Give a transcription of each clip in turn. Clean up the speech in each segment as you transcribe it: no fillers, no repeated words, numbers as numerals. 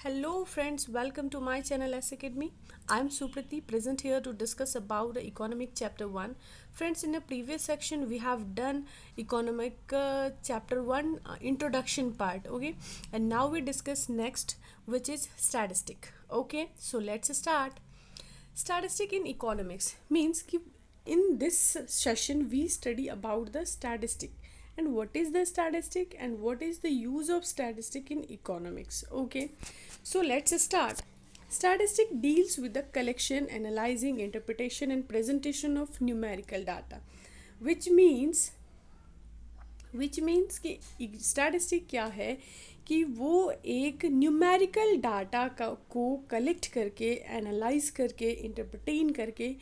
Hello friends, welcome to my channel S Academy. I am Suprati, present here to discuss about the economic chapter 1. Friends, in a previous section we have done economic chapter 1 introduction part, okay? And now we discuss next, which is statistic. Okay, so let's start. Statistic in economics means कि in this session we study about the statistic and what is the statistic and what is the use of statistic in economics. Okay, so let's start. Statistic deals with the collection, analyzing, interpretation and presentation of numerical data, which means कि statistic क्या है कि वो एक numerical data का को collect करके analyse करके इंटरप्रेटेन करके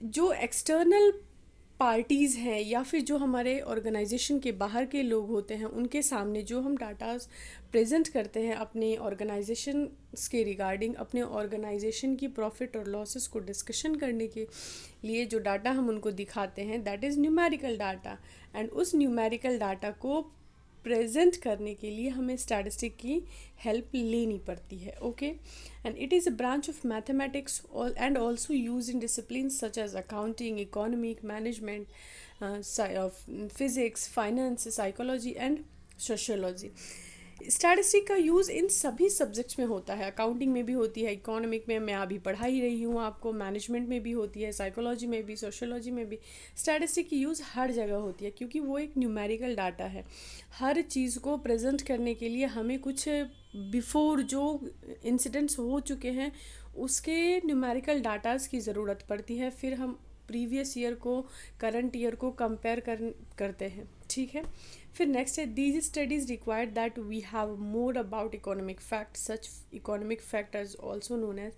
जो एक्सटर्नल पार्टीज़ हैं या फिर जो हमारे ऑर्गेनाइजेशन के बाहर के लोग होते हैं उनके सामने जो हम डाटा प्रेजेंट करते हैं अपने ऑर्गेनाइजेशन के रिगार्डिंग, अपने ऑर्गेनाइजेशन की प्रॉफिट और लॉसेस को डिस्कशन करने के लिए जो डाटा हम उनको दिखाते हैं, that is numerical data. And उस न्यूमेरिकल डाटा को प्रेजेंट करने के लिए हमें स्टैटिस्टिक की हेल्प लेनी पड़ती है. Okay, and it is a branch of mathematics and also use in discipline such as accounting, economic management, physics, finance, psychology and sociology. Statistic का यूज़ इन सभी सब्जेक्ट्स में होता है. अकाउंटिंग में भी होती है, इकोनॉमिक में मैं अभी पढ़ा ही रही हूँ आपको, मैनेजमेंट में भी होती है, साइकोलॉजी में भी, सोशियोलॉजी में भी. स्टैटिस्टिक की यूज़ हर जगह होती है क्योंकि वो एक न्यूमेरिकल डाटा है. हर चीज़ को प्रेजेंट करने के लिए हमें कुछ बिफोर जो इंसिडेंट्स हो चुके हैं उसके न्यूमेरिकल डाटाज़ की ज़रूरत पड़ती है. फिर हम प्रीवियस ईयर को करंट ईयर को कंपेयर करते हैं. ठीक है, फिर नेक्स्ट है these studies required that we have more about economic fact. Such economic fact is also known as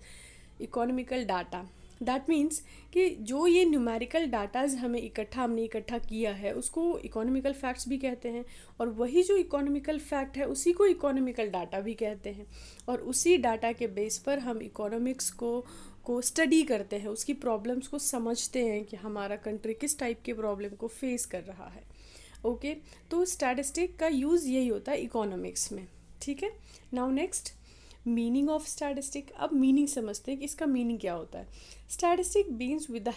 economical data. That means कि जो ये न्यूमेरिकल डाटाज हमने इकट्ठा किया है उसको इकोनॉमिकल फैक्ट्स भी कहते हैं, और वही जो इकोनॉमिकल फैक्ट है उसी को इकोनॉमिकल डाटा भी कहते हैं. और उसी डाटा के बेस पर हम इकोनॉमिक्स को स्टडी करते हैं, उसकी प्रॉब्लम्स को समझते हैं कि हमारा कंट्री किस टाइप के प्रॉब्लम को फेस कर रहा है. ओके, तो स्टैटिस्टिक का यूज़ यही होता है इकोनॉमिक्स में. ठीक है, now next meaning of statistic. अब मीनिंग समझते हैं कि इसका मीनिंग क्या होता है. Statistic beans with the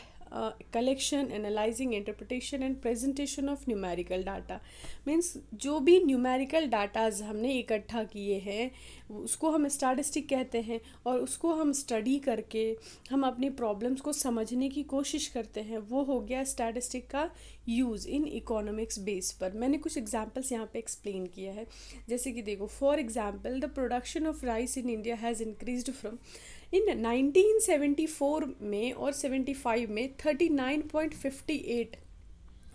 collection, analysing, interpretation and presentation of numerical data. Means जो भी न्यूमेरिकल डाटाज हमने इकट्ठा किए हैं उसको हम स्टैटिस्टिक कहते हैं, और उसको हम स्टडी करके हम अपनी प्रॉब्लम्स को समझने की कोशिश करते हैं. वो हो गया स्टैटिस्टिक का यूज़ इन इकोनॉमिक्स बेस पर. मैंने कुछ एग्जांपल्स यहाँ पे एक्सप्लेन किया है. जैसे कि देखो, for example the production of rice in India has increased from in 1974 में और 75 में 39.58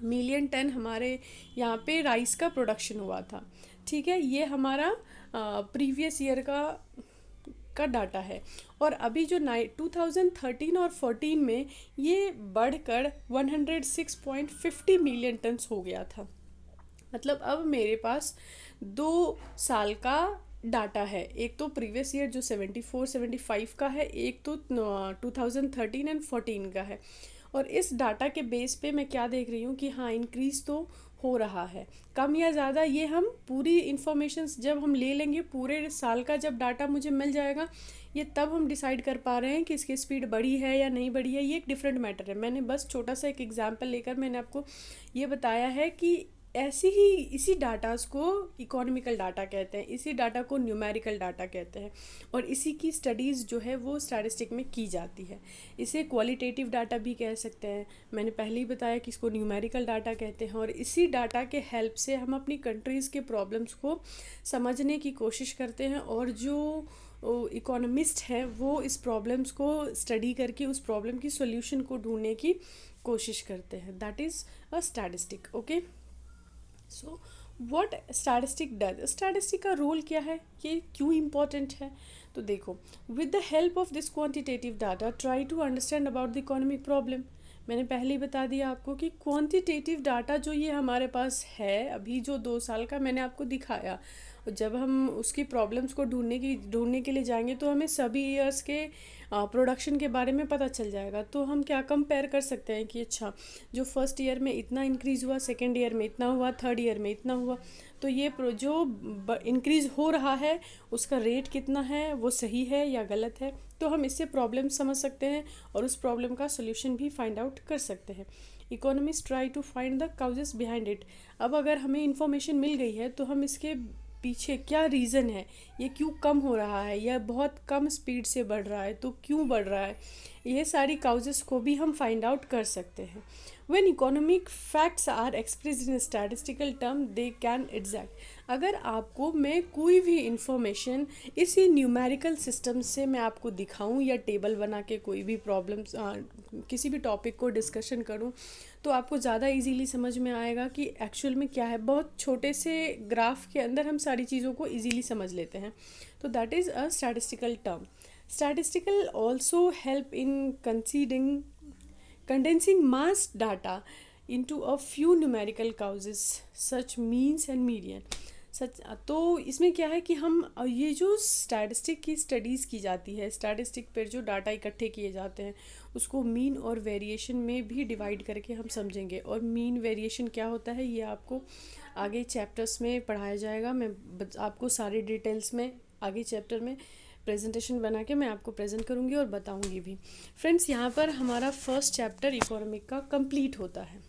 मिलियन टन हमारे यहाँ पे राइस का प्रोडक्शन हुआ था. ठीक है, ये हमारा प्रीवियस ईयर का डाटा है. और अभी जो 2013 और 14 में ये बढ़कर 106.50 मिलियन टन्स हो गया था. मतलब अब मेरे पास 2 साल का डाटा है. एक तो प्रीवियस ईयर जो 74-75 का है, एक तो 2013 एंड 14 का है. और इस डाटा के बेस पे मैं क्या देख रही हूँ कि हाँ, इंक्रीज़ तो हो रहा है. कम या ज़्यादा ये हम पूरी इन्फॉर्मेशन जब हम ले लेंगे, पूरे साल का जब डाटा मुझे मिल जाएगा, ये तब हम डिसाइड कर पा रहे हैं कि इसकी स्पीड बढ़ी है या नहीं बढ़ी है. ये एक डिफरेंट मैटर है. मैंने बस छोटा सा एक एग्जांपल लेकर मैंने आपको ये बताया है कि ऐसे ही इसी डाटास को इकोनॉमिकल डाटा कहते हैं, इसी डाटा को न्यूमेरिकल डाटा कहते हैं, और इसी की स्टडीज़ जो है वो स्टैटिस्टिक में की जाती है. इसे क्वालिटेटिव डाटा भी कह सकते हैं. मैंने पहले ही बताया कि इसको न्यूमेरिकल डाटा कहते हैं. और इसी डाटा के हेल्प से हम अपनी कंट्रीज़ के प्रॉब्लम्स को समझने की कोशिश करते हैं, और जो इकोनॉमिस्ट हैं वो इस प्रॉब्लम्स को स्टडी करके उस प्रॉब्लम की सोल्यूशन को ढूंढने की कोशिश करते हैं. That is a statistic. Okay, so what statistic does. Statistic का रोल क्या है, ये क्यों इम्पॉर्टेंट है. तो देखो, with the help of this quantitative data try to understand about the economic problem. मैंने पहले ही बता दिया आपको कि क्वांटिटेटिव डाटा जो ये हमारे पास है अभी, जो 2 साल का मैंने आपको दिखाया, जब हम उसकी प्रॉब्लम्स को ढूंढने के लिए जाएंगे तो हमें सभी ईयर्स के प्रोडक्शन के बारे में पता चल जाएगा। तो हम क्या कंपेयर कर सकते हैं कि अच्छा जो फर्स्ट ईयर में इतना इंक्रीज़ हुआ, सेकेंड ईयर में इतना हुआ, थर्ड ईयर में इतना हुआ, तो ये जो इंक्रीज़ हो रहा है उसका रेट कितना है, वो सही है या गलत है। तो हम इससे प्रॉब्लम समझ सकते हैं और उस प्रॉब्लम का सोल्यूशन भी फाइंड आउट कर सकते हैं। Economist try to find the causes behind it. अब अगर हमें इन्फॉर्मेशन मिल गई है तो हम इसके पीछे क्या रीज़न है, ये क्यों कम हो रहा है या बहुत कम स्पीड से बढ़ रहा है, तो क्यों बढ़ रहा है, ये सारी काउजेस को भी हम फाइंड आउट कर सकते हैं। When economic facts are expressed in a statistical term, they can exact। अगर आपको मैं कोई भी इंफॉर्मेशन इसी न्यूमेरिकल सिस्टम से मैं आपको दिखाऊं या टेबल बना के कोई भी प्रॉब्लम्स किसी भी टॉपिक को डिस्कशन करूं, तो आपको ज़्यादा इजीली समझ में आएगा कि एक्चुअल में क्या है। बहुत छोटे से ग्राफ के अंदर हम सारी चीज़ों को इजीली समझ लेते हैं। तो that is a statistical term. Statistical also help in condensing mass data into a few numerical causes such means and median। सच तो इसमें क्या है कि हम ये जो स्टैटिस्टिक की स्टडीज़ की जाती है, स्टैटिस्टिक पर जो डाटा इकट्ठे किए जाते हैं उसको मीन और वेरिएशन में भी डिवाइड करके हम समझेंगे। और मीन वेरिएशन क्या होता है ये आपको आगे चैप्टर्स में पढ़ाया जाएगा। मैं आपको सारे डिटेल्स में आगे चैप्टर में प्रेजेंटेशन बना के मैं आपको प्रेजेंट करूँगी और बताऊँगी भी। फ्रेंड्स, यहाँ पर हमारा फर्स्ट चैप्टर इकोनॉमिक का कंप्लीट होता है।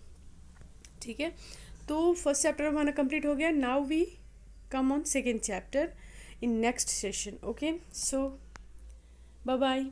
ठीक है, तो फर्स्ट चैप्टर हमारा कंप्लीट हो गया। Now we come on second chapter in next session. Okay, so bye bye.